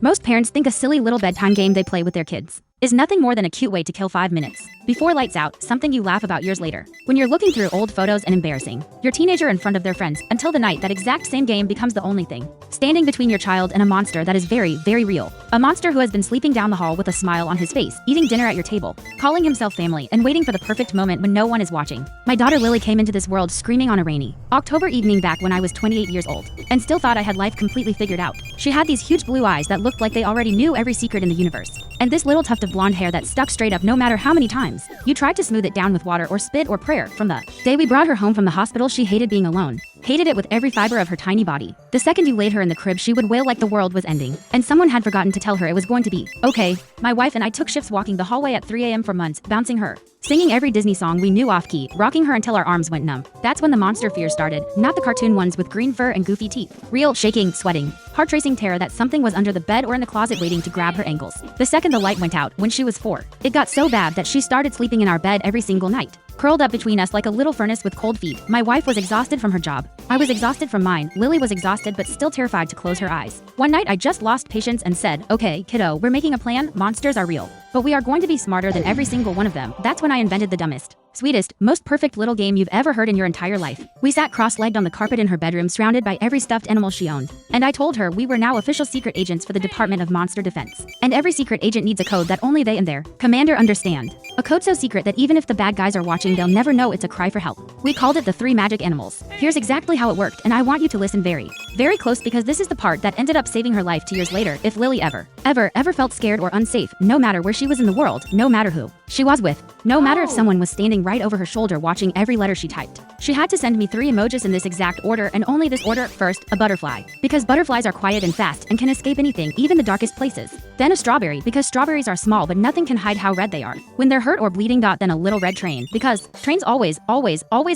Most parents think a silly little bedtime game they play with their kids is nothing more than a cute way to kill 5 minutes before lights out, something you laugh about years later. When you're looking through old photos and embarrassing your teenager in front of their friends until the night that exact same game becomes the only thing standing between your child and a monster that is very, very real. A monster who has been sleeping down the hall with a smile on his face, eating dinner at your table, calling himself family, and waiting for the perfect moment when no one is watching. My daughter Lily came into this world screaming on a rainy October evening back when I was 28 years old, and still thought I had life completely figured out. She had these huge blue eyes that looked like they already knew every secret in the universe, and this little tuft of blonde hair that stuck straight up no matter how many times you tried to smooth it down with water or spit or prayer. From the day we brought her home from the hospital, she hated being alone. Hated it with every fiber of her tiny body. The second you laid her in the crib, she would wail like the world was ending, and someone had forgotten to tell her it was going to be okay. My wife and I took shifts walking the hallway at 3 a.m. for months, bouncing her, singing every Disney song we knew off key, rocking her until our arms went numb. That's when the monster fears started, not the cartoon ones with green fur and goofy teeth. Real shaking, sweating, heart-racing terror that something was under the bed or in the closet waiting to grab her ankles. The second the light went out, when she was 4, it got so bad that she started sleeping in our bed every single night, curled up between us like a little furnace with cold feet. My wife was exhausted from her job. I was exhausted from mine. Lily was exhausted but still terrified to close her eyes. One night I just lost patience and said, "Okay, kiddo, we're making a plan. Monsters are real, but we are going to be smarter than every single one of them." That's when I invented the dumbest, sweetest, most perfect little game you've ever heard in your entire life. We sat cross-legged on the carpet in her bedroom, surrounded by every stuffed animal she owned, and I told her we were now official secret agents for the Department of Monster Defense, and every secret agent needs a code that only they and their commander understand. A code so secret that even if the bad guys are watching, they'll never know it's a cry for help. We called it the 3 magic animals. Here's exactly how it worked, and I want you to listen very, very close, because this is the part that ended up saving her life 2 years later. If Lily ever felt scared or unsafe, no matter where she was in the world, no matter who she was with, no matter if someone was standing right over her shoulder watching every letter she typed, she had to send me 3 emojis in this exact order, and only this order. First, a butterfly, because butterflies are quiet and fast and can escape anything, even the darkest places. Then a strawberry, because strawberries are small but nothing can hide how red they are when they're hurt or bleeding. Then a little red train, because trains always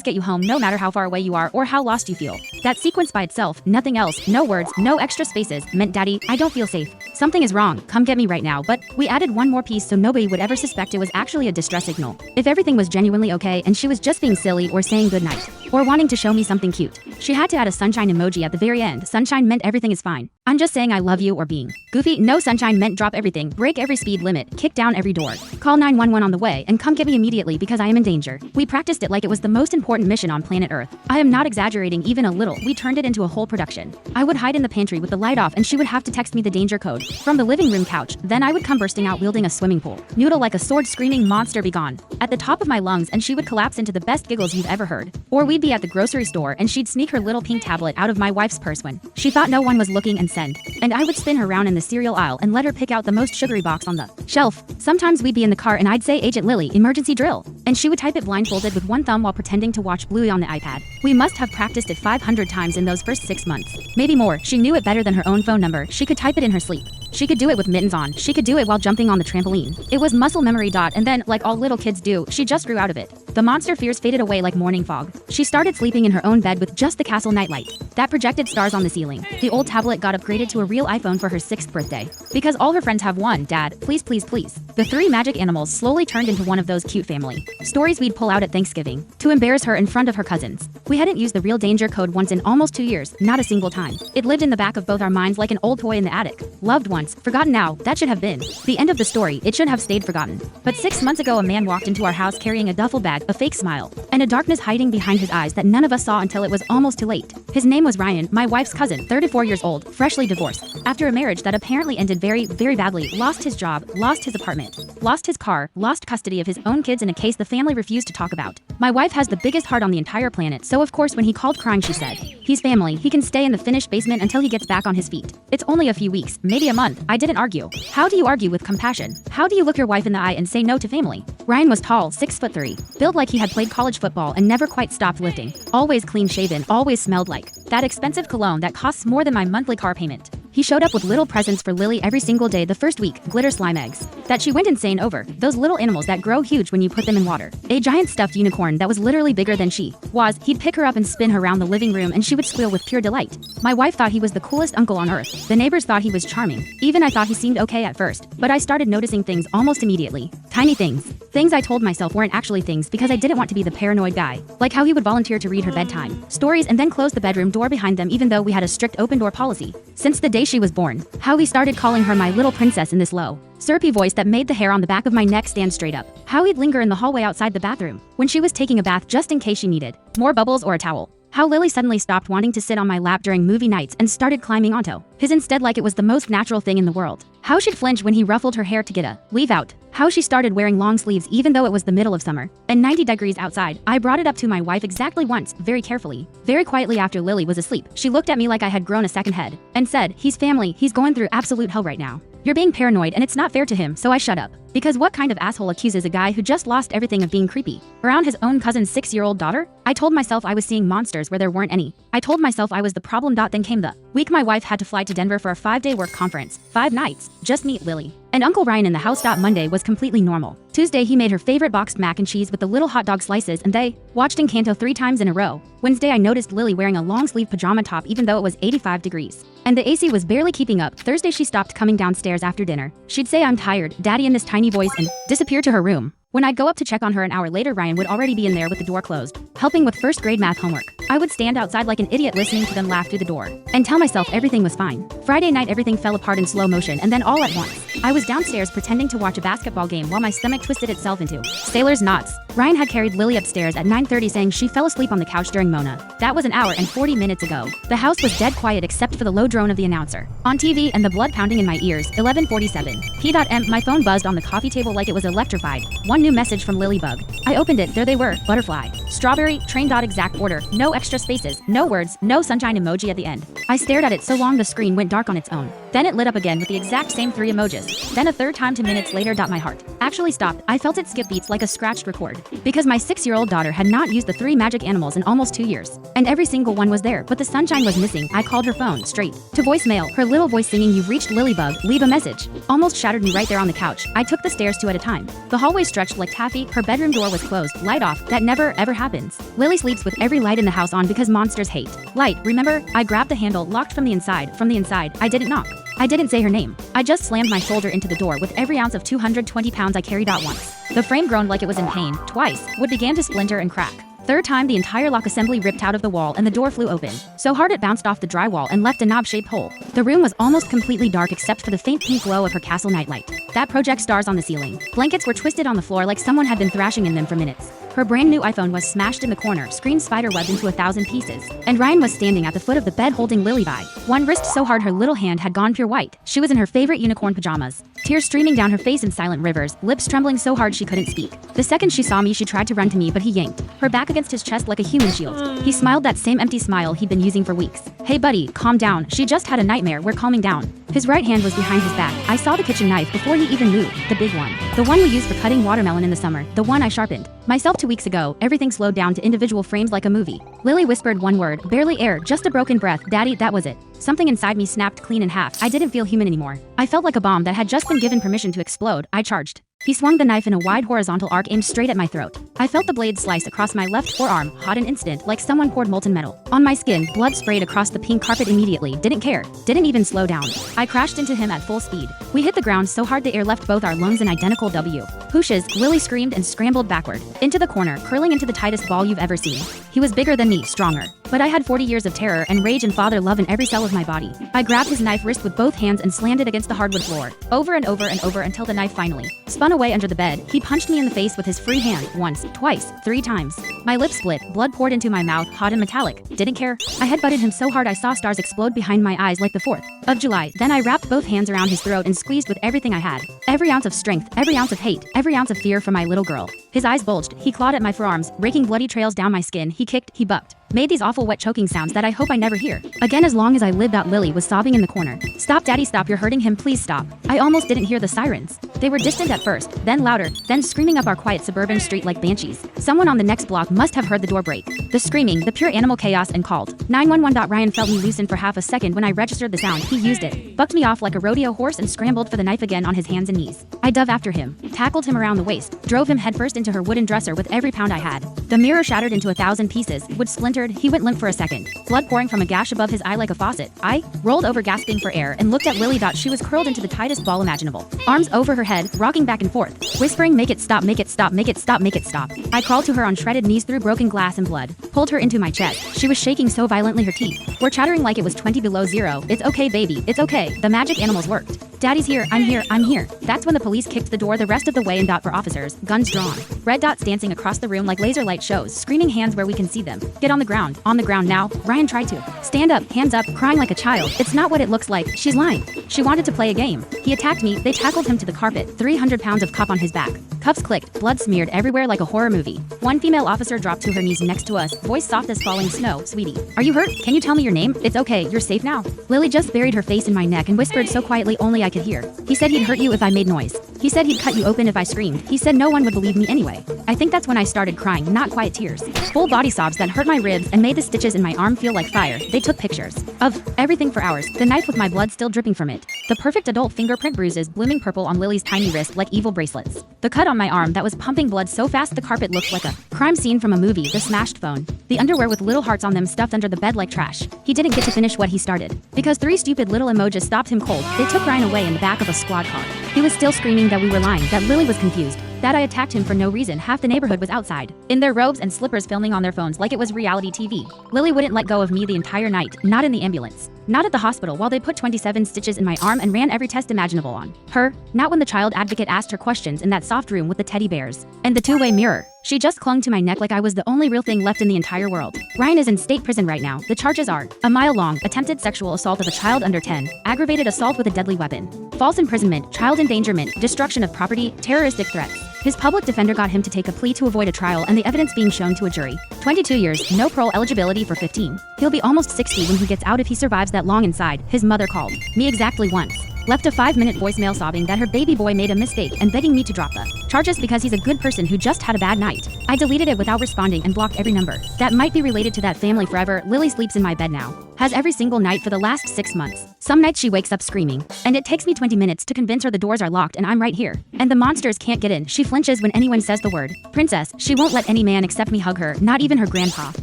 get you home no matter how far away you are or how lost you feel. That sequence by itself, nothing else, no words, no extra spaces, meant, "Daddy, I don't feel safe. Something is wrong. Come get me right now." But we added one more piece so nobody would ever suspect it was actually a distress signal. If everything was genuinely okay and she was just being silly or saying goodnight or wanting to show me something cute, she had to add a sunshine emoji at the very end. Sunshine meant everything is fine. I'm just saying I love you, or being goofy. No, sunshine meant drop everything, break every speed limit, kick down every door, call 911 on the way, and come get me immediately because I am in danger. We practiced it like it was the most important mission on planet Earth. I am not exaggerating even a little. We turned it into a whole production. I would hide in the pantry with the light off and she would have to text me the danger code from the living room couch. Then I would come bursting out wielding a swimming pool noodle like a sword, screaming, "Monster be gone," at the top of my lungs, and she would collapse into the best giggles you've ever heard. Or we'd be at the grocery store and she'd sneak her little pink tablet out of my wife's purse when she thought no one was looking and send, and I would spin her around in the cereal aisle and let her pick out the most sugary box on the shelf. Sometimes we'd be in the car and I'd say, "Agent Lily, emergency drill," and she would type it blindfolded with one thumb while pretending to watch Bluey on the iPad. We must have practiced it 500 times in those first 6 months, maybe more. She knew it better than her own phone number. She could type it in her sleep. She could do it with mittens on. She could do it while jumping on the trampoline. It was muscle memory. And then, like all little kids do, she just grew out of it. The monster fears faded away like morning fog. She started sleeping in her own bed with just the castle nightlight that projected stars on the ceiling. The old tablet got upgraded to a real iPhone for her 6th birthday, because all her friends have one. "Dad, please, please, please." The 3 magic animals slowly turned into one of those cute family stories we'd pull out at Thanksgiving to embarrass her in front of her cousins. We hadn't used the real danger code once in almost 2 years, not a single time. It lived in the back of both our minds like an old toy in the attic. Loved once, forgotten now. That should have been the end of the story. It should have stayed forgotten. But 6 months ago, a man walked into our house carrying a duffel bag, a fake smile, and a darkness hiding behind his eyes that none of us saw until it was almost too late. His name was Ryan, my wife's cousin, 34 years old, freshly divorced, after a marriage that apparently ended very, very badly. Lost his job, lost his apartment, lost his car, lost custody of his own kids in a case the family refused to talk about. My wife has the biggest heart on the entire planet, so of course when he called crying, she said, "He's family. He can stay in the finished basement until he gets back on his feet. It's only a few weeks, maybe a month." I didn't argue. How do you argue with compassion? How do you look your wife in the eye and say no to family? Ryan was tall, 6'3", built like he had played college football and never quite stopped lifting. Always clean shaven, always smelled like that expensive cologne that costs more than my monthly car payment. He showed up with little presents for Lily every single day. The first week, glitter slime eggs that she went insane over. Those little animals that grow huge when you put them in water. A giant stuffed unicorn that was literally bigger than she was. He'd pick her up and spin her around the living room and she would squeal with pure delight. My wife thought he was the coolest uncle on earth. The neighbors thought he was charming. Even I thought he seemed okay at first, but I started noticing things almost immediately. Tiny things. Things I told myself weren't actually things because I didn't want to be the paranoid guy. Like how he would volunteer to read her bedtime stories and then close the bedroom door behind them even though we had a strict open door policy. Since the day she was born. How he started calling her my little princess in this low, syrupy voice that made the hair on the back of my neck stand straight up. How he'd linger in the hallway outside the bathroom when she was taking a bath just in case she needed more bubbles or a towel. How Lily suddenly stopped wanting to sit on my lap during movie nights and started climbing onto his instead like it was the most natural thing in the world. How she'd flinch when he ruffled her hair to get a leave out. How she started wearing long sleeves even though it was the middle of summer and 90 degrees outside. I brought it up to my wife exactly once, very carefully, very quietly after Lily was asleep. She looked at me like I had grown a second head and said, "He's family, he's going through absolute hell right now. You're being paranoid and it's not fair to him." So I shut up. Because what kind of asshole accuses a guy who just lost everything of being creepy around his own cousin's 6-year-old daughter? I told myself I was seeing monsters where there weren't any. I told myself I was the problem. Then came the week my wife had to fly to Denver for a 5-day work conference. 5 nights, just meet Lily and Uncle Ryan in the house. Monday was completely normal. Tuesday he made her favorite boxed mac and cheese with the little hot dog slices and they watched Encanto 3 times in a row. Wednesday I noticed Lily wearing a long sleeve pajama top even though it was 85 degrees. And the AC was barely keeping up. Thursday she stopped coming downstairs after dinner. She'd say, "I'm tired, Daddy," in this tiny voice and disappear to her room. When I'd go up to check on her an hour later, Ryan would already be in there with the door closed, helping with first grade math homework. I would stand outside like an idiot listening to them laugh through the door and tell myself everything was fine. Friday night everything fell apart in slow motion and then all at once. I was downstairs pretending to watch a basketball game while my stomach twisted itself into sailor's knots. Ryan had carried Lily upstairs at 9:30 saying she fell asleep on the couch during Mona. That was an hour and 40 minutes ago. The house was dead quiet except for the low drone of the announcer on TV and the blood pounding in my ears. 11:47 p.m. My phone buzzed on the coffee table like it was electrified. One new message from Lilybug. I opened it. There they were. Butterfly, strawberry, train. Exact order. No extra spaces. No words. No sunshine emoji at the end. I stared at it so long the screen went dark on its own. Then it lit up again with the exact same 3 emojis. Then a third time 2 minutes later. My heart actually stopped. I felt it skip beats like a scratched record. Because my 6-year-old daughter had not used the 3 magic animals in almost 2 years. And every single one was there, but the sunshine was missing. I called her phone straight to voicemail. Her little voice singing, "You've reached Lilybug. Leave a message," almost shattered me right there on the couch. I took the stairs 2 at a time. The hallway stretched like taffy. Her bedroom door was closed, light off. That never ever happens. Lily sleeps with every light in the house on because monsters hate light. Remember? I grabbed the handle, locked from the inside. From the inside, I didn't knock. I didn't say her name. I just slammed my shoulder into the door with every ounce of 220 pounds I carried out once. The frame groaned like it was in pain. Twice. Wood began to splinter and crack. Third time the entire lock assembly ripped out of the wall and the door flew open. So hard it bounced off the drywall and left a knob-shaped hole. The room was almost completely dark except for the faint pink glow of her castle nightlight that projects stars on the ceiling. Blankets were twisted on the floor like someone had been thrashing in them for minutes. Her brand new iPhone was smashed in the corner, screen spiderwebbed into 1,000 pieces. And Ryan was standing at the foot of the bed holding Lily by one wrist so hard her little hand had gone pure white. She was in her favorite unicorn pajamas. Tears streaming down her face in silent rivers, lips trembling so hard she couldn't speak. The second she saw me she tried to run to me but he yanked her back against his chest like a human shield. He smiled that same empty smile he'd been using for weeks. "Hey buddy, calm down. She just had a nightmare. We're calming down." His right hand was behind his back. I saw the kitchen knife before he even moved. The big one. The one we used for cutting watermelon in the summer. The one I sharpened myself 2 weeks ago. Everything slowed down to individual frames like a movie. Lily whispered one word, barely air, just a broken breath. "Daddy," that was it. Something inside me snapped clean in half. I didn't feel human anymore. I felt like a bomb that had just been given permission to explode. I charged. He swung the knife in a wide horizontal arc aimed straight at my throat. I felt the blade slice across my left forearm, hot an instant, like someone poured molten metal on my skin. Blood sprayed across the pink carpet immediately. Didn't care. Didn't even slow down. I crashed into him at full speed. We hit the ground so hard the air left both our lungs in identical W. Whooshes. Lily screamed and scrambled backward. Into the corner, curling into the tightest ball you've ever seen. He was bigger than me, stronger. But I had 40 years of terror and rage and father love in every cell of my body. I grabbed his knife wrist with both hands and slammed it against the hardwood floor. Over and over and over until the knife finally spun away under the bed. He punched me in the face with his free hand, once, twice, 3 times. My lips split, blood poured into my mouth, hot and metallic. Didn't care. I headbutted him so hard I saw stars explode behind my eyes like the 4th of July. Then I wrapped both hands around his throat and squeezed with everything I had. Every ounce of strength, every ounce of hate, every ounce of fear for my little girl. His eyes bulged. He clawed at my forearms, raking bloody trails down my skin. He kicked, he bucked. Made these awful wet choking sounds that I hope I never hear again as long as I lived out. Lily was sobbing in the corner. "Stop, Daddy, stop, you're hurting him, please stop." I almost didn't hear the sirens. They were distant at first, then louder, then screaming up our quiet suburban street like banshees. Someone on the next block must have heard the door break. The screaming, the pure animal chaos, and called 911. Ryan felt me loosen for half a second when I registered the sound. He used it, bucked me off like a rodeo horse and scrambled for the knife again on his hands and knees. I dove after him, tackled him around the waist, drove him headfirst into her wooden dresser with every pound I had. The mirror shattered into 1,000 pieces, wood splintered entered, he went limp for a second, blood pouring from a gash above his eye like a faucet. I rolled over gasping for air and looked at Lily. She was curled into the tightest ball imaginable, arms over her head, rocking back and forth, whispering, "Make it stop, make it stop, make it stop, make it stop." I crawled to her on shredded knees through broken glass and blood, pulled her into my chest. She was shaking so violently her teeth were chattering like it was 20 below zero. "It's okay, baby, it's okay. The magic animals worked. Daddy's here, I'm here, I'm here." That's when the police kicked the door the rest of the way and dot for officers, guns drawn. Red dots dancing across the room like laser light shows, screaming hands where we can see them. "Get on the ground now." Ryan tried to stand up, hands up, crying like a child. "It's not what it looks like, she's lying. She wanted to play a game." He attacked me, they tackled him to the carpet, 300 pounds of cop on his back. Cuffs clicked, blood smeared everywhere like a horror movie. One female officer dropped to her knees next to us, voice soft as falling snow. "Sweetie, are you hurt? Can you tell me your name? It's okay, you're safe now." Lily just buried her face in my neck and whispered so quietly only I could hear. "He said he'd hurt you if I made noise. He said he'd cut you open if I screamed. He said no one would believe me anyway." I think that's when I started crying, not quiet tears. Full body sobs that hurt my ribs and made the stitches in my arm feel like fire. They took pictures of everything for hours, the knife with my blood still dripping from it. The perfect adult fingerprint bruises blooming purple on Lily's tiny wrist like evil bracelets. The cut on my arm that was pumping blood so fast the carpet looked like a crime scene from a movie. The smashed phone. The underwear with little hearts on them stuffed under the bed like trash. He didn't get to finish what he started, because 3 stupid little emojis stopped him cold. They took Ryan away in the back of a squad car. He was still screaming that we were lying, that Lily was confused, that I attacked him for no reason. Half the neighborhood was outside, in their robes and slippers filming on their phones like it was reality TV. Lily wouldn't let go of me the entire night, not in the ambulance, not at the hospital while they put 27 stitches in my arm and ran every test imaginable on her, not when the child advocate asked her questions in that soft room with the teddy bears and the two-way mirror. She just clung to my neck like I was the only real thing left in the entire world. Ryan is in state prison right now. The charges are a mile-long attempted sexual assault of a child under 10, aggravated assault with a deadly weapon, false imprisonment, child endangerment, destruction of property, terroristic threats. His public defender got him to take a plea to avoid a trial and the evidence being shown to a jury. 22 years, no parole eligibility for 15. He'll be almost 60 when he gets out if he survives that long inside. His mother called me exactly once. Left a 5-minute voicemail sobbing that her baby boy made a mistake and begging me to drop the charges because he's a good person who just had a bad night. I deleted it without responding and blocked every number that might be related to that family forever. Lily sleeps in my bed now. Has every single night for the last 6 months. Some nights she wakes up screaming, and it takes me 20 minutes to convince her the doors are locked and I'm right here. And the monsters can't get in. She flinches when anyone says the word princess. She won't let any man except me hug her, not even her grandpa.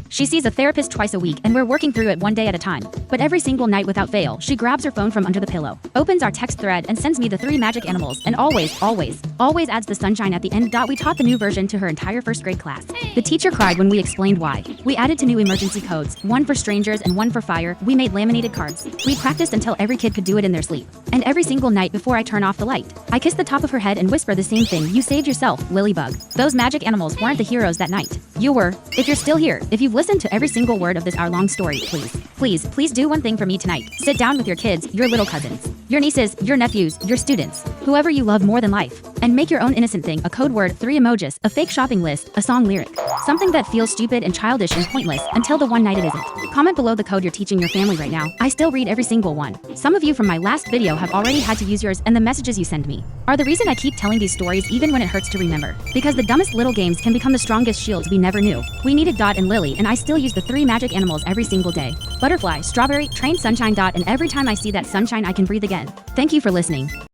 She sees a therapist twice a week and we're working through it one day at a time. But every single night without fail, she grabs her phone from under the pillow, opens our text thread and sends me the 3 magic animals and always adds the sunshine at the end. We taught the new version to her entire 1st grade class. The teacher cried when we explained why. We added 2 new emergency codes, one for strangers and one for fire. We made laminated cards. We practiced until every kid could do it in their sleep. And every single night before I turn off the light, I kiss the top of her head and whisper the same thing. "You saved yourself, Lilybug." Those magic animals weren't the heroes that night. You were. If you're still here, if you've listened to every single word of this hour-long story, please do one thing for me tonight. Sit down with your kids, your little cousins, your nieces, your nephews, your students, whoever you love more than life, and make your own innocent thing, a code word, 3 emojis, a fake shopping list, a song lyric, something that feels stupid and childish and pointless until the one night it isn't. Comment below the code you're teaching your family right now. I still read every single one. Some of you from my last video have already had to use yours, and the messages you send me are the reason I keep telling these stories even when it hurts to remember. Because the dumbest little games can become the strongest shields we never knew. We needed Dot and Lily, and I still use the 3 magic animals every single day. Butterfly, strawberry, train, sunshine, Dot, and every time I see that sunshine I can breathe again. Thank you for listening.